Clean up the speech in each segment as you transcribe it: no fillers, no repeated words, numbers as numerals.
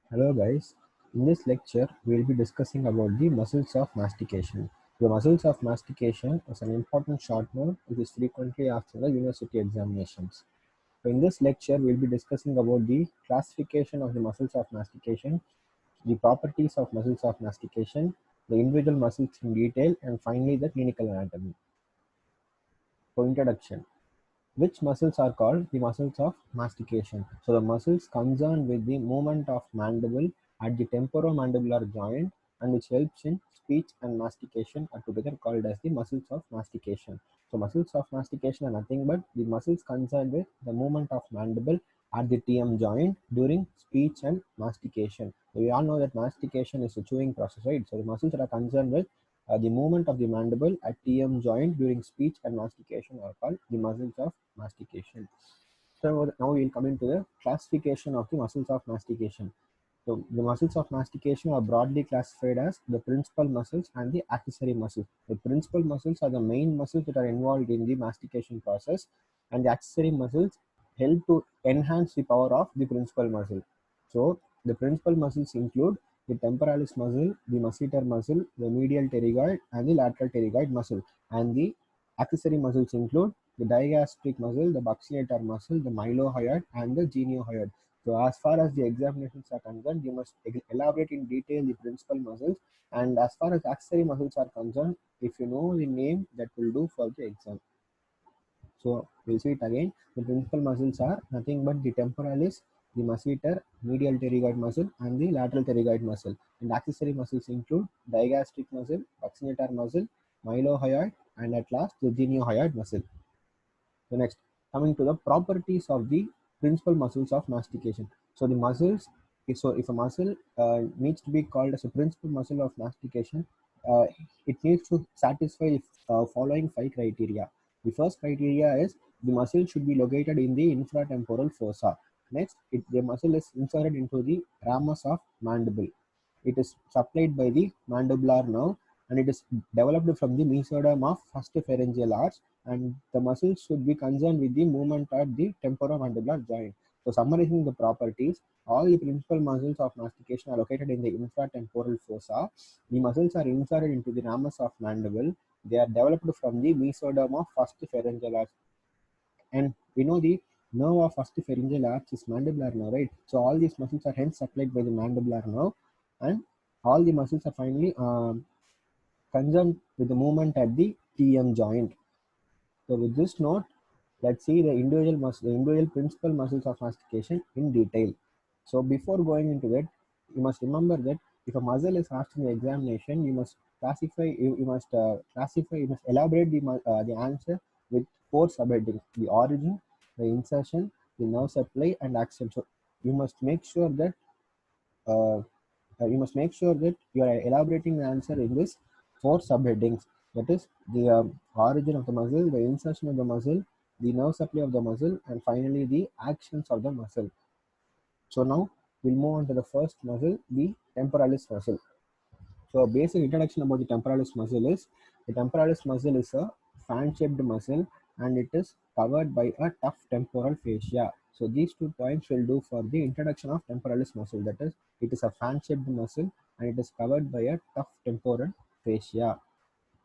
Hello guys, in this lecture we will be discussing about the muscles of mastication. The muscles of mastication is an important short note which is frequently asked in the university examinations. So in this lecture we will be discussing about the classification of the muscles of mastication, the properties of muscles of mastication, the individual muscles in detail, and finally the clinical anatomy. So introduction. Which muscles are called the muscles of mastication? So the muscles concerned with the movement of mandible at the temporomandibular joint and which helps in speech and mastication are together called as the muscles of mastication. So muscles of mastication are nothing but the muscles concerned with the movement of mandible at the TM joint during speech and mastication. So we all know that mastication is a chewing process, right? So the muscles that are concerned with the movement of the mandible at TM joint during speech and mastication are called the muscles of mastication. So now we will come into the classification of the muscles of mastication. So the muscles of mastication are broadly classified as the principal muscles and the accessory muscles. The principal muscles are the main muscles that are involved in the mastication process, and the accessory muscles help to enhance the power of the principal muscle. So the principal muscles include the temporalis muscle, the masseter muscle, the medial pterygoid, and the lateral pterygoid muscle. And the accessory muscles include the digastric muscle, the buccinator muscle, the mylohyoid, and the geniohyoid. So as far as the examinations are concerned, you must elaborate in detail the principal muscles. And as far as accessory muscles are concerned, if you know the name, that will do for the exam. So we'll see it again. The principal muscles are nothing but the temporalis, the masseter, medial pterygoid muscle, and the lateral pterygoid muscle. And accessory muscles include digastric muscle, buccinator muscle, mylohyoid, and at last the geniohyoid muscle. So next, coming to the properties of the principal muscles of mastication. So the muscles, if a muscle needs to be called as a principal muscle of mastication, uh, it needs to satisfy following five criteria. The first criteria is the muscle should be located in the infratemporal fossa. Next, the muscle is inserted into the ramus of mandible. It is supplied by the mandibular nerve and it is developed from the mesoderm of first pharyngeal arch, and the muscles should be concerned with the movement at the temporomandibular joint. So summarizing the properties, all the principal muscles of mastication are located in the infratemporal fossa. The muscles are inserted into the ramus of mandible. They are developed from the mesoderm of first pharyngeal arch. And we know the nerve of first pharyngeal arch is mandibular nerve, right? So all these muscles are hence supplied by the mandibular nerve, and all the muscles are finally concerned with the movement at the TM joint. So with this note, let's see the individual principal muscles of mastication in detail. So before going into that, you must remember that if a muscle is asked in the examination, you must you must elaborate the answer with four subheadings: the origin, the insertion, the nerve supply, and action. So you must make sure that uh, you are elaborating the answer in this four subheadings. That is the origin of the muscle, the insertion of the muscle, the nerve supply of the muscle, and finally the actions of the muscle. So now we'll move on to the first muscle, the temporalis muscle. So a basic introduction about the temporalis muscle is the temporalis muscle is a fan-shaped muscle and it is covered by a tough temporal fascia. So these 2 points will do for the introduction of temporalis muscle. That is, it is a fan-shaped muscle and it is covered by a tough temporal fascia.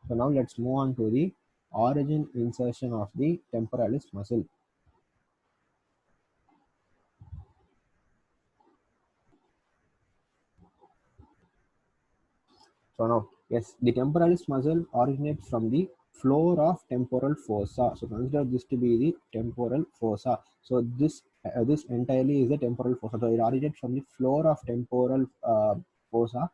So now let's move on to the origin insertion of the temporalis muscle. So now, yes, the temporalis muscle originates from the floor of temporal fossa. So consider this to be the temporal fossa. So this entirely is the temporal fossa. So it originates from the floor of temporal fossa,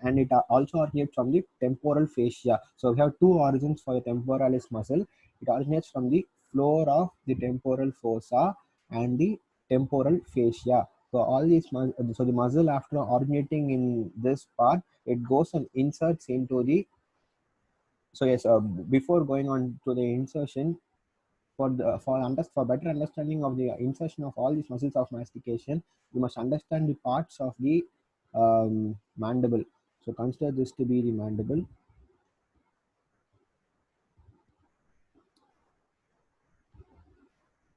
and it also originates from the temporal fascia. So we have two origins for the temporalis muscle. It originates from the floor of the temporal fossa and the temporal fascia. So all these so the muscle after originating in this part, it goes and inserts into the. So yes, before going on to the insertion, for better understanding of the insertion of all these muscles of mastication, you must understand the parts of the mandible. So consider this to be the mandible.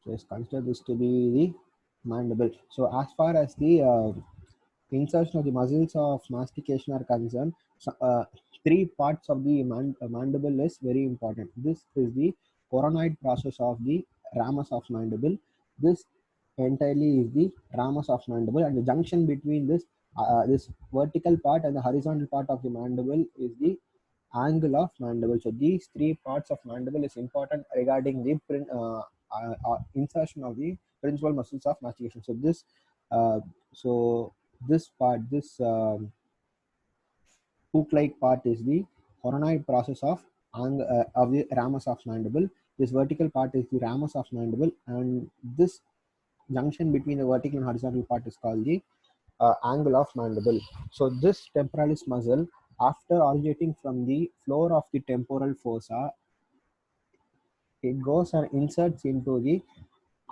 So yes, consider this to be the mandible. So as far as the insertion of the muscles of mastication are concerned, three parts of the mandible is very important. This is the coronoid process of the ramus of mandible. This entirely is the ramus of mandible, and the junction between this vertical part and the horizontal part of the mandible is the angle of mandible. So these three parts of mandible is important regarding the insertion of the principal muscles of mastication. So uh, so this part, this hook-like part is the coronoid process of the ramus of mandible. This vertical part is the ramus of mandible, and this junction between the vertical and horizontal part is called the angle of mandible. So this temporalis muscle, after originating from the floor of the temporal fossa, it goes and inserts into the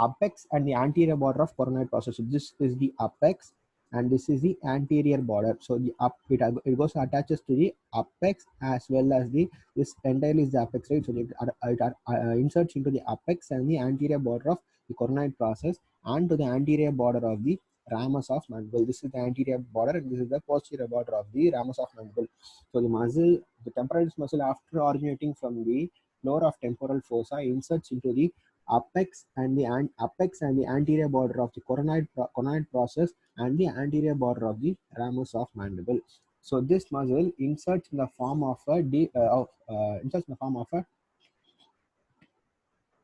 apex and the anterior border of coronoid process. So this is the apex and this is the anterior border. So the it goes attaches to the apex as well as the this entirely is the apex, right? So it inserts into the apex and the anterior border of the coronoid process and to the anterior border of the ramus of mandible. This is the anterior border and this is the posterior border of the ramus of mandible. So the temporalis muscle, after originating from the floor of temporal fossa, inserts into the apex and the anterior border of the coronoid process and the anterior border of the ramus of mandible. So this muscle inserts in the form of a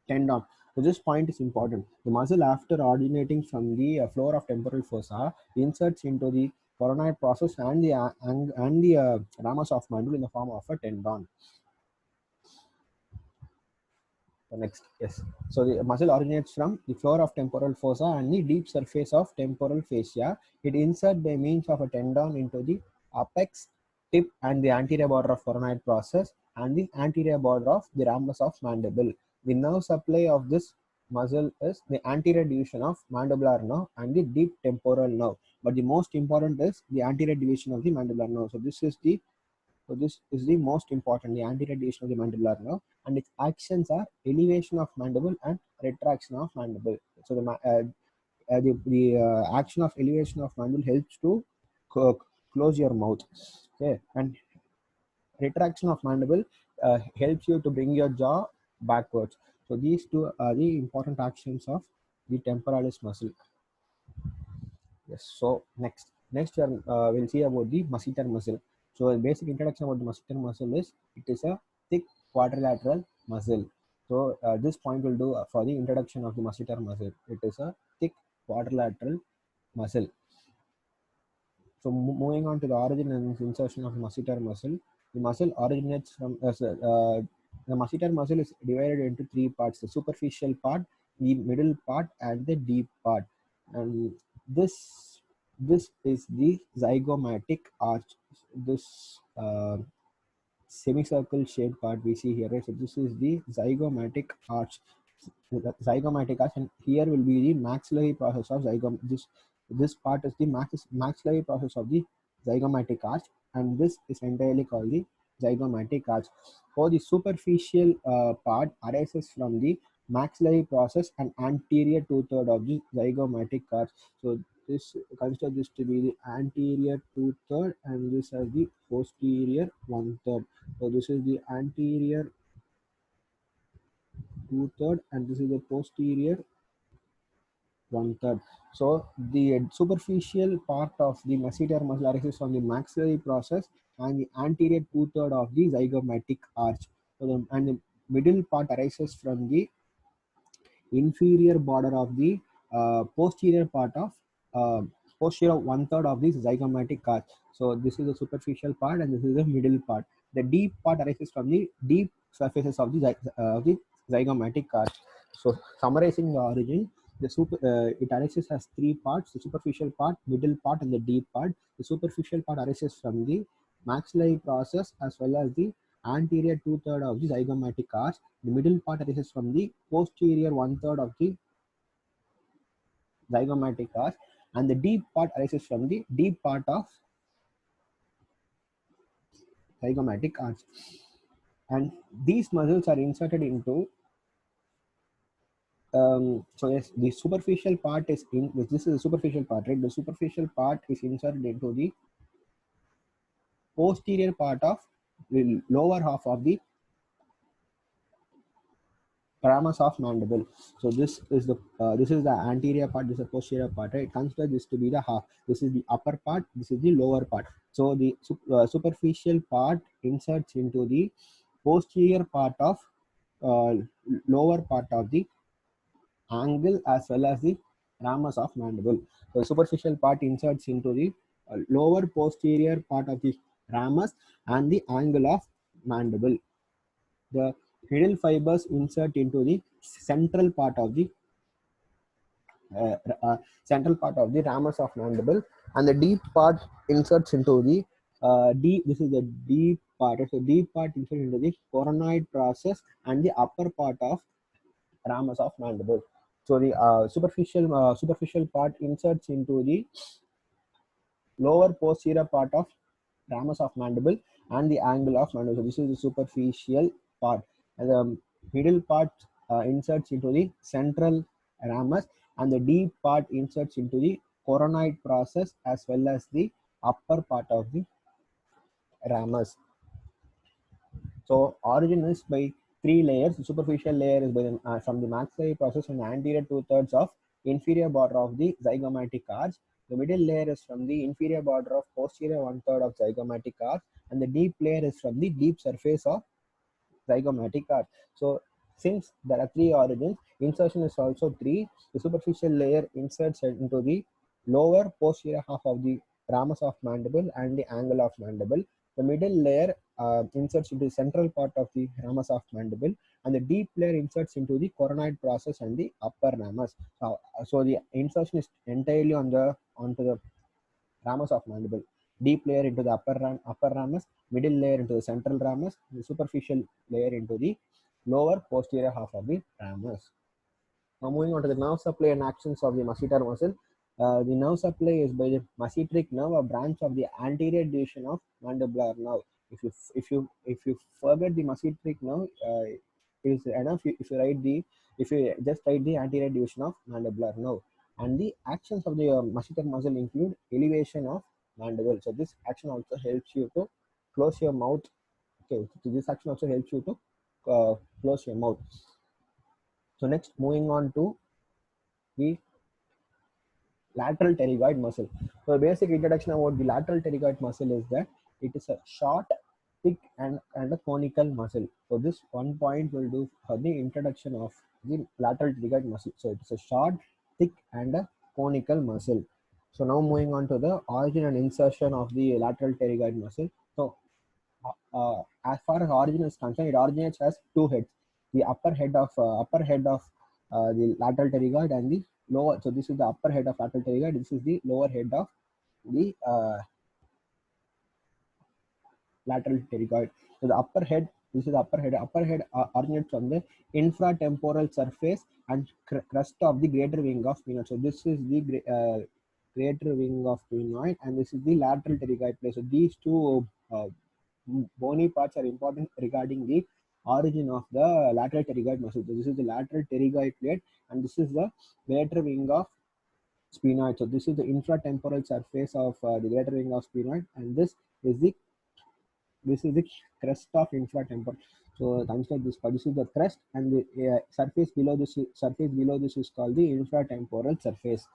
tendon. So this point is important. The muscle, after originating from the floor of temporal fossa, inserts into the coronoid process and the ramus of mandible in the form of a tendon. Next, yes. So the muscle originates from the floor of temporal fossa and the deep surface of temporal fascia. It inserts by means of a tendon into the apex, tip, and the anterior border of coronoid process and the anterior border of the ramus of mandible. The nerve supply of this muscle is the anterior division of mandibular nerve and the deep temporal nerve. But the most important is the anterior division of the mandibular nerve. So this is the most important, the anterior division of the mandibular nerve, and its actions are elevation of mandible and retraction of mandible. So the action of elevation of mandible helps to close your mouth. Okay, and retraction of mandible helps you to bring your jaw backwards. So these two are the important actions of the temporalis muscle. Yes. So next we'll see about the masseter muscle. So the basic introduction about the masseter muscle is it is a thick quadrilateral muscle. So this point will do for the introduction of the masseter muscle. It is a thick quadrilateral muscle. So moving on to the origin and insertion of the masseter muscle. The muscle originates from the masseter muscle is divided into three parts: the superficial part, the middle part, and the deep part. And this this is the zygomatic arch. This semicircle shaped part we see here, right? So this is the zygomatic arch. The zygomatic arch, and here will be the maxillary process of zygom. This part is the maxillary process of the zygomatic arch, and this is entirely called the zygomatic arch. For the superficial part arises from the maxillary process and anterior two-third of the zygomatic arch. So this consider this to be the anterior two-third and this as the posterior one-third. So this is the anterior two-third and this is the posterior one-third. So the superficial part of the masseter muscle arises from the maxillary process and the anterior two-third of the zygomatic arch. So and the middle part arises from the inferior border of the posterior part of uh, posterior one-third of this zygomatic arch. So this is the superficial part and this is the middle part. The deep part arises from the deep surfaces of the zygomatic arch. So summarizing the origin, it arises as three parts: the superficial part, middle part, and the deep part. The superficial part arises from the maxillary process as well as the anterior two-third of the zygomatic arch. The middle part arises from the posterior one-third of the zygomatic arch, and the deep part arises from the deep part of zygomatic arch. And these muscles are inserted into So yes, the superficial part is in. This is the superficial part, right? The superficial part is inserted into the posterior part of the lower half of the ramus of mandible. So this is the anterior part. This is the posterior part. Right? Consider this to be the half. This is the upper part. This is the lower part. So the superficial part inserts into the posterior part of uh, lower part of the angle as well as the ramus of mandible. The superficial part inserts into the lower posterior part of the ramus and the angle of mandible. The middle fibers insert into the central part of the uh, uh, ramus of mandible, and the deep part inserts into the deep. This is the deep part. So deep part inserts into the coronoid process and the upper part of ramus of mandible. So the superficial part inserts into the lower posterior part of ramus of mandible and the angle of mandible. So this is the superficial part, and the middle part inserts into the central ramus, and the deep part inserts into the coronoid process as well as the upper part of the ramus. So origin is by three layers. The superficial layer is by from the maxillary process and anterior two-thirds of inferior border of the zygomatic arch. The middle layer is from the inferior border of posterior one-third of zygomatic arch, and the deep layer is from the deep surface of zygomatic arch. So since there are three origins, insertion is also three. The superficial layer inserts into the lower posterior half of the ramus of mandible and the angle of mandible. The middle layer inserts into the central part of the ramus of mandible, and the deep layer inserts into the coronoid process and the upper ramus. So the insertion is entirely onto the ramus of mandible. Deep layer into the upper ramus, middle layer into the central ramus, the superficial layer into the lower posterior half of the ramus. Now moving on to the nerve supply and actions of the masseter muscle. The nerve supply is by the masseteric nerve, a branch of the anterior division of mandibular nerve. If you forget the masseteric nerve, it is enough if you just write the anterior division of mandibular nerve. And the actions of the masseter muscle include elevation of mandible. So this action also helps you to close your mouth. Okay, so this action also helps you to close your mouth. So next, moving on to the lateral pterygoid muscle. So the basic introduction about the lateral pterygoid muscle is that it is a short, thick, and a conical muscle. So this one point will do for the introduction of the lateral pterygoid muscle. So it is a short, thick, and a conical muscle. So now moving on to the origin and insertion of the lateral pterygoid muscle. So as far as origin is concerned, it originates as two heads: the upper head of the lateral pterygoid and the lower. So this is the upper head of lateral pterygoid. This is the lower head of the lateral pterygoid. So the upper head. This is the upper head. Upper head originates from the infratemporal surface and crest of the greater wing of sphenoid. So this is the greater wing of sphenoid, and this is the lateral pterygoid place. So these two bony parts are important regarding the origin of the lateral pterygoid muscle. So this is the lateral pterygoid plate, and this is the greater wing of sphenoid. So this is the infratemporal surface of the greater wing of sphenoid, and is the this is the crest of infratemporal. So consider this part. This is the crest, and the surface below this is called the infratemporal surface.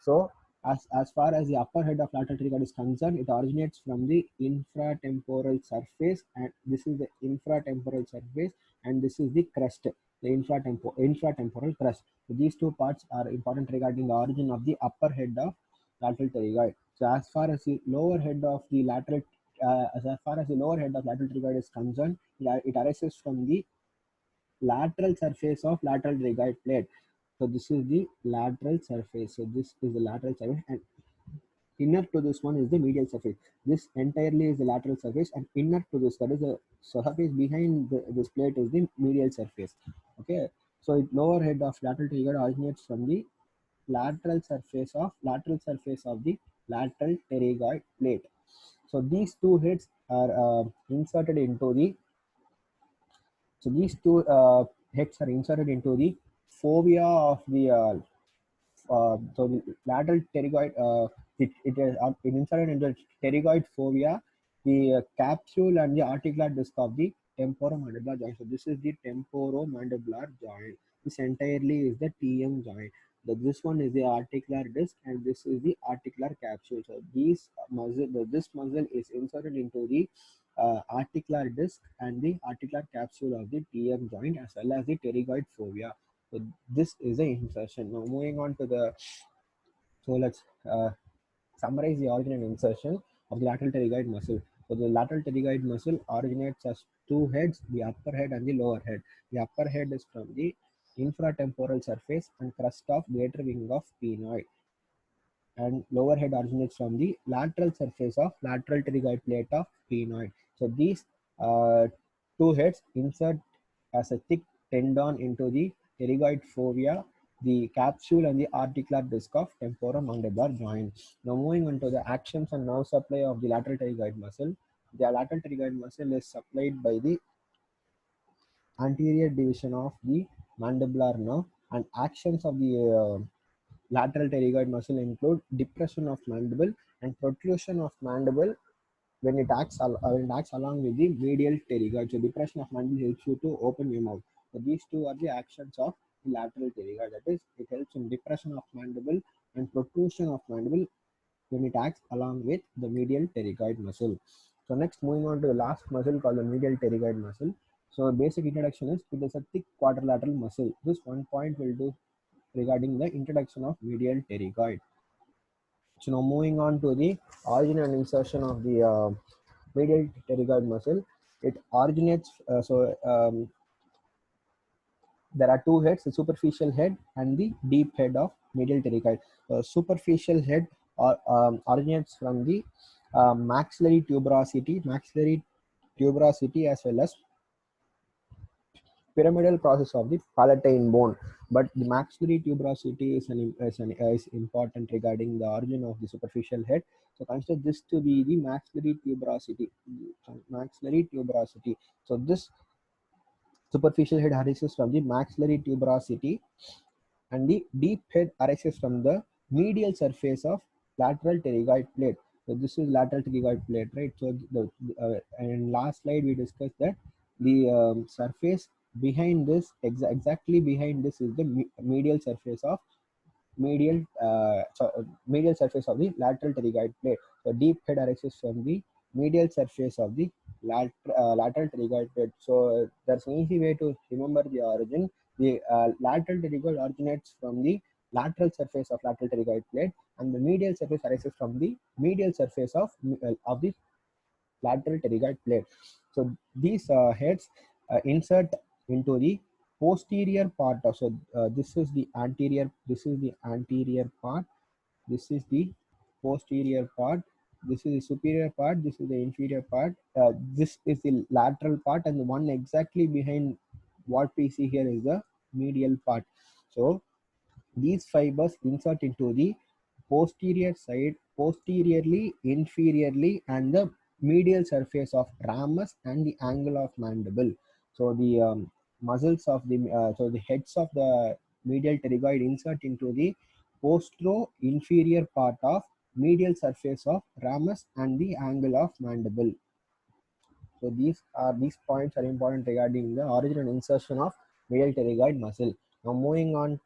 So as far as the upper head of lateral pterygoid is concerned, it originates from the infratemporal surface, and this is the infratemporal surface, and this is the crest, the infratemporal crest. So these two parts are important regarding the origin of the upper head of lateral pterygoid. So as far as the lower head of the lateral as far as the lower head of lateral pterygoid is concerned, it arises from the lateral surface of lateral pterygoid plate. So this is the lateral surface. So this is the lateral surface, and inner to this one is the medial surface. This entirely is the lateral surface, and inner to this, that is the surface behind this plate, is the medial surface. Okay, so lower head of lateral pterygoid originates from the lateral surface of the lateral pterygoid plate. So these two heads are inserted into the. So these two heads are inserted into the fovea of the so the lateral pterygoid, it is inserted into the pterygoid fovea, the capsule and the articular disc of the temporomandibular joint. So this is the temporomandibular joint. This entirely is the TM joint. This one is the articular disc and this is the articular capsule. So this muscle is inserted into the articular disc and the articular capsule of the TM joint as well as the pterygoid fovea. So this is the insertion. Now moving on to the, so let's summarize the origin and insertion of the lateral pterygoid muscle. So the lateral pterygoid muscle originates as two heads, the upper head and the lower head. The upper head is from the infratemporal surface and crest of greater wing of penoid, and lower head originates from the lateral surface of lateral pterygoid plate of penoid. So these two heads insert as a thick tendon into the pterygoid fovea, the capsule and the articular disc of temporomandibular joint. Now moving on to the actions and nerve supply of the lateral pterygoid muscle. The lateral pterygoid muscle is supplied by the anterior division of the mandibular nerve, and actions of the lateral pterygoid muscle include depression of mandible and protrusion of mandible when it acts along with the medial pterygoid. So depression of mandible helps you to open your mouth. So these two are the actions of the lateral pterygoid. That is, it helps in depression of mandible and protrusion of mandible when it acts along with the medial pterygoid muscle. So next, moving on to the last muscle called the medial pterygoid muscle. So basic introduction is it is a thick quadrilateral muscle. This one point will do regarding the introduction of medial pterygoid. So now moving on to the origin and insertion of the medial pterygoid muscle. It originates, there are two heads, the superficial head and the deep head of medial pterygoid. Superficial head originates from the maxillary tuberosity as well as pyramidal process of the palatine bone. But the maxillary tuberosity is important regarding the origin of the superficial head. So consider this to be the maxillary tuberosity. Maxillary tuberosity. So this superficial head arises from the maxillary tuberosity, and the deep head arises from the medial surface of lateral pterygoid plate. So this is lateral pterygoid plate, right? So and last slide we discussed that the surface behind this, exactly behind this, is the medial surface of medial surface of the lateral pterygoid plate. So deep head arises from the medial surface of the lateral pterygoid plate. So there's an easy way to remember the origin. The lateral pterygoid originates from the lateral surface of lateral pterygoid plate, and the medial surface arises from the medial surface of the lateral pterygoid plate. So these heads insert into the posterior part of, so this is the anterior part, this is the posterior part, this is the superior part, this is the inferior part, this is the lateral part, and the one exactly behind what we see here is the medial part. So these fibers insert into the posterior side, posteriorly, inferiorly, and the medial surface of ramus and the angle of mandible. So the muscles of the so the heads of the medial pterygoid insert into the postero-inferior part of medial surface of ramus and the angle of mandible. So these points are important regarding the origin and insertion of medial pterygoid muscle. Now moving on,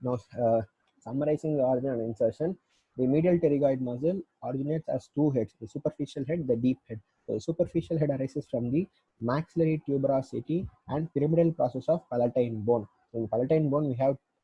summarizing the origin and insertion, the medial pterygoid muscle originates as two heads, the superficial head, the deep head. So the superficial head arises from the maxillary tuberosity and pyramidal process of palatine bone. So in palatine bone,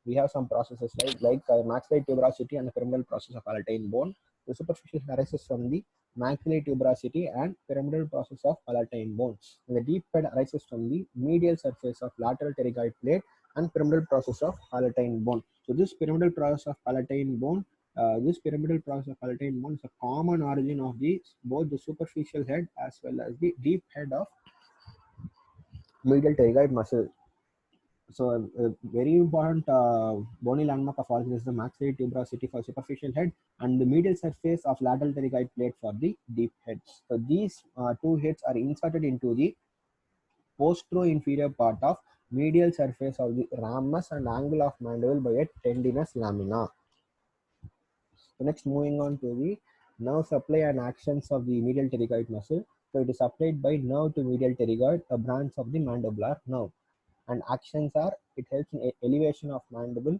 we have some processes like maxillary tuberosity and the pyramidal process of palatine bone. The superficial head arises from the maxillary tuberosity and pyramidal process of palatine bone. And the deep head arises from the medial surface of lateral pterygoid plate and pyramidal process of palatine bone. So this pyramidal process of palatine bone, is a common origin of both the superficial head as well as the deep head of medial pterygoid muscle. So a very important bony landmark of origin is the maxillary tuberosity for superficial head and the medial surface of lateral pterygoid plate for the deep head. So these two heads are inserted into the postero-inferior part of medial surface of the ramus and angle of mandible by a tendinous lamina. So next, moving on to the nerve supply and actions of the medial pterygoid muscle. So it is supplied by nerve to medial pterygoid, a branch of the mandibular nerve. And actions are, it helps in elevation of mandible,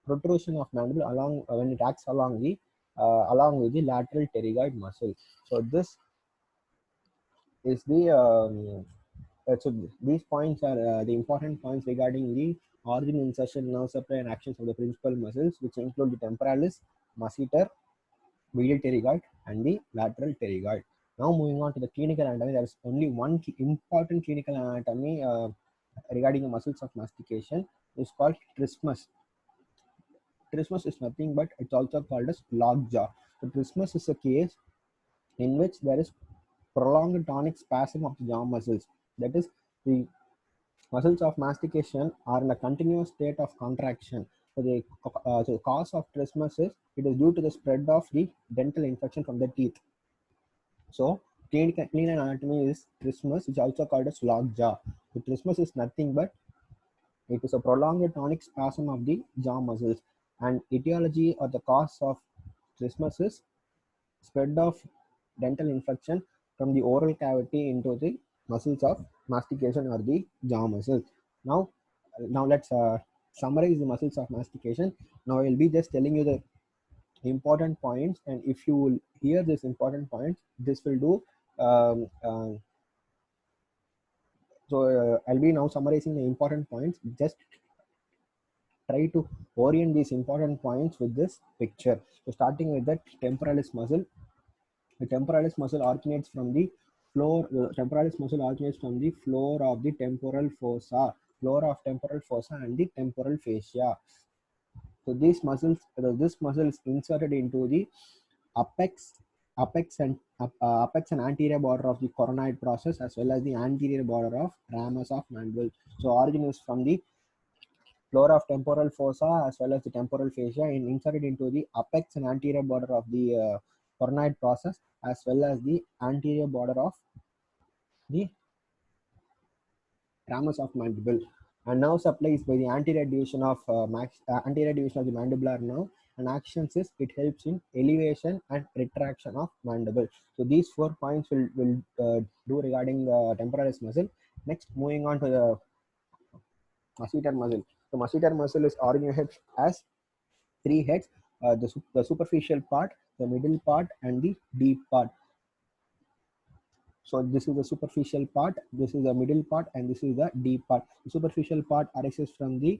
protrusion of mandible along when it acts along with the lateral pterygoid muscle. So this is the so these points are the important points regarding the origin, insertion, nerve supply, and actions of the principal muscles, which include the temporalis, masseter, medial pterygoid, and the lateral pterygoid. Now moving on to the clinical anatomy, there is only one important clinical anatomy regarding the muscles of mastication. Is called trismus. Trismus is nothing but it's also called as lockjaw. So trismus is a case in which there is prolonged tonic spasm of the jaw muscles. That is, the muscles of mastication are in a continuous state of contraction. So the cause of trismus is it is due to the spread of the dental infection from the teeth. So clean anatomy is trismus, which is also called as lockjaw. The trismus is nothing but it is a prolonged tonic spasm of the jaw muscles, and etiology or the cause of trismus is spread of dental infection from the oral cavity into the muscles of mastication or the jaw muscles. Now let's summarize the muscles of mastication. Now I will be just telling you the important points, and if you will hear these important points, this will do. Um, uh, I'll be now summarizing the important points. Just try to orient these important points with this picture. So starting with the temporalis muscle. The temporalis muscle originates from the floor. The temporalis muscle originates from the floor of the temporal fossa, floor of temporal fossa, and the temporal fascia. So this muscle is inserted into the apex, apex and anterior border of the coronoid process, as well as the anterior border of ramus of mandible. So origin is from the floor of temporal fossa as well as the temporal fascia, and inserted into the apex and anterior border of the coronoid process, as well as the anterior border of the ramus of mandible. And nerve supply is by the anterior division of anterior division of the mandibular nerve, and actions is it helps in elevation and retraction of mandible. So these 4 points will do regarding the temporalis muscle. Next, moving on to the masseter muscle. The masseter muscle is organized as three heads: the superficial part, the middle part, and the deep part. So this is the superficial part, this is the middle part, and this is the deep part. The superficial part arises from the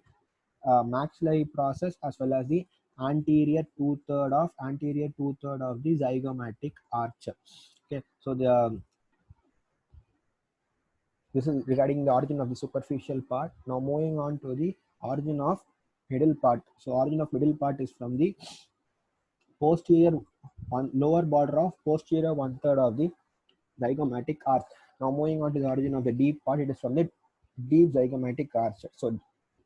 maxillary process, as well as the anterior two-third of the zygomatic arch. Okay, so this is regarding the origin of the superficial part. Now moving on to the origin of middle part. So origin of middle part is from the posterior lower border of posterior one-third of the zygomatic arch. Now moving on to the origin of the deep part, it is from the deep zygomatic arch. So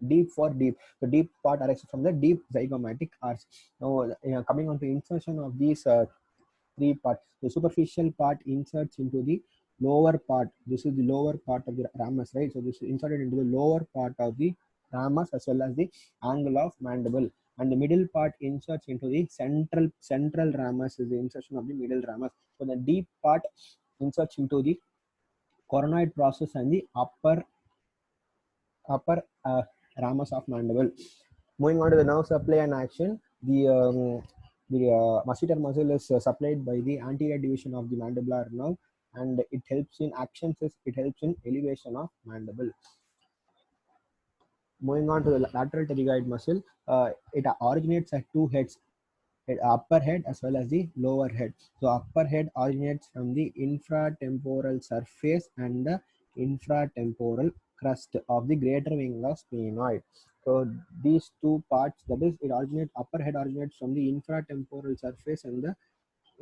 deep for deep. The deep part arises from the deep zygomatic arch. Now coming on to insertion of these three parts. The superficial part inserts into the lower part. This is the lower part of the ramus, right? So this is inserted into the lower part of the ramus as well as the angle of mandible. And the middle part inserts into the central ramus, is the insertion of the middle ramus. So the deep part inserts into the coronoid process and the upper ramus of mandible. Moving on to the nerve supply and action, the masseter muscle is supplied by the anterior division of the mandibular nerve, and it helps in actions. It helps in elevation of mandible. Moving on to the lateral pterygoid muscle, it originates at two heads, upper head as well as the lower head. So upper head originates from the infratemporal surface and the infratemporal crust of the greater wing of sphenoid. So these two parts, that is, upper head originates from the infratemporal surface and the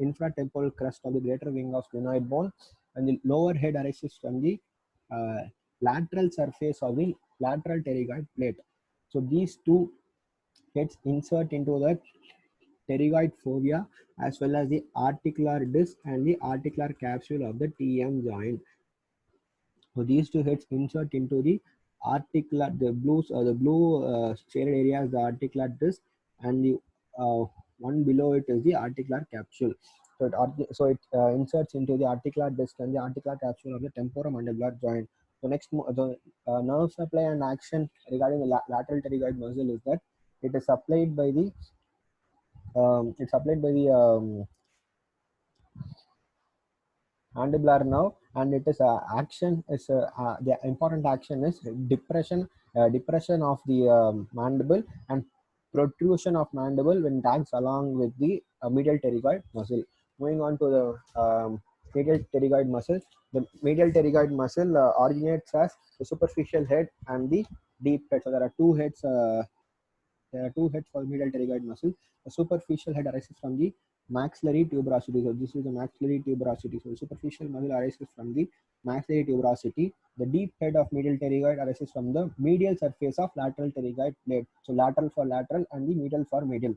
infratemporal crust of the greater wing of sphenoid bone, and the lower head arises from the uh, lateral surface of the lateral pterygoid plate. So these two heads insert into the pterygoid fovea, as well as the articular disc and the articular capsule of the TM joint. So these two heads insert into the the blue shaded area is the articular disc, and the one below it is the articular capsule. So it inserts into the articular disc and the articular capsule of the temporomandibular joint. So the nerve supply and action regarding the lateral pterygoid muscle is that it is supplied by the mandibular nerve, and it is action is the important action is depression of the mandible and protrusion of mandible when tags along with the medial pterygoid muscle. Moving on to the medial pterygoid muscle, the medial pterygoid muscle originates as the superficial head and the deep head. So there are two heads for medial pterygoid muscle. The superficial head arises from the maxillary tuberosity. So this is the maxillary tuberosity. So the superficial muscle arises from the maxillary tuberosity. The deep head of medial pterygoid arises from the medial surface of lateral pterygoid plate. So lateral for lateral and the medial for medial.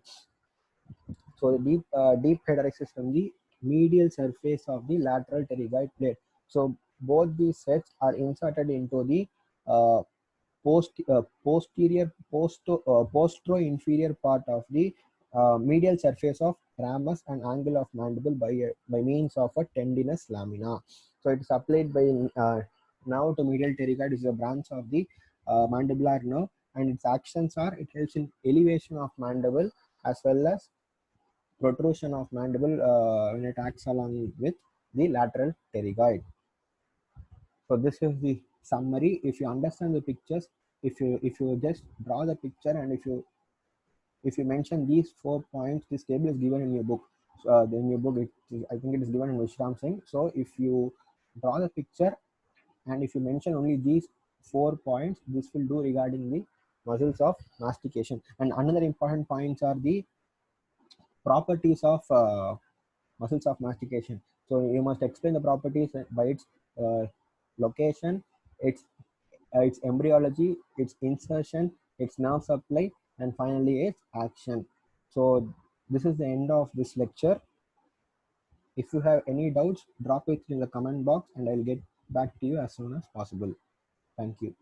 So the deep head arises from the medial surface of the lateral pterygoid plate. So both these heads are inserted into the uh, postero-inferior part of the medial surface of ramus and angle of mandible by means of a tendinous lamina. So it is applied by nerve to medial pterygoid is a branch of the mandibular nerve, and its actions are it helps in elevation of mandible as well as protrusion of mandible when it acts along with the lateral pterygoid. So this is the summary. If you understand the pictures, if you just draw the picture, and if you mention these 4 points, this table is given in your book. So, in your book, I think it is given in Vishram Singh. So if you draw the picture and if you mention only these 4 points, this will do regarding the muscles of mastication. And another important points are the properties of muscles of mastication. So you must explain the properties by its uh, location, its embryology, its insertion, its nerve supply, and finally its action. So this is the end of this lecture. If you have any doubts, drop it in the comment box and I'll get back to you as soon as possible. Thank you.